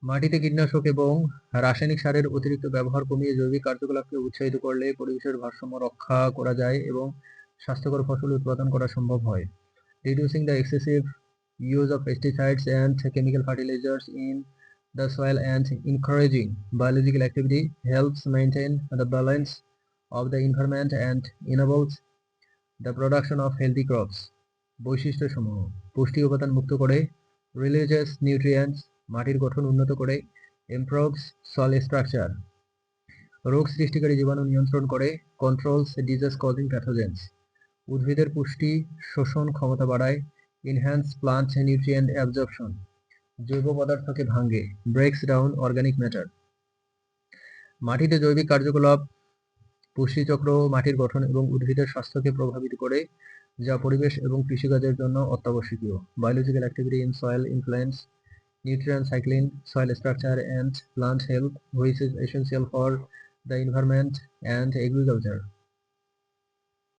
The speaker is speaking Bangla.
মাটিতে কীটনাশক এবং রাসায়নিক সারের অতিরিক্ত ব্যবহার কমিয়ে জৈবিক কার্যকলাপকে উৎসাহিত করলে পরিবেশের ভারসাম্য রক্ষা করা যায় এবং স্বাস্থ্যকর ফসল উৎপাদন করা সম্ভব হয়। Reducing the excessive use of pesticides and chemical fertilizers in the soil and encouraging biological activity helps maintain the balance of the environment and enables the production of healthy crops. বৈশিষ্ট্যসমূহ: পুষ্টি উপাদান মুক্ত করে, রিলিজিয়াস নিউট্রিয়েন্টস, মাটির গঠন উন্নত করে, ইমপ্রুভস সয়েল স্ট্রাকচার, রোগ সৃষ্টিকারী জীবাণু নিয়ন্ত্রণ করে, কন্ট্রোলস ডিজিজ কজিং প্যাথোজেন্স, উদ্ভিদের পুষ্টি শোষণ ক্ষমতা বাড়ায়, ইনহ্যান্স প্লান্ট নিউট্রিয়েন্ট অ্যাবজর্পশন, জৈব পদার্থকে ভাঙে, ব্রেকস ডাউন অর্গানিক ম্যাটার। মাটিতে জৈবিক কার্যকলাপ পুষ্টিচক্র মাটির গঠন এবং উদ্ভিদের স্বাস্থ্যকে প্রভাবিত করে, যা পরিবেশ এবং কৃষিকাজের জন্য অত্যাবশ্যকীয়। Biological activity in soil influence nutrient cycling, soil structure and plant health, which is essential for the environment and agriculture.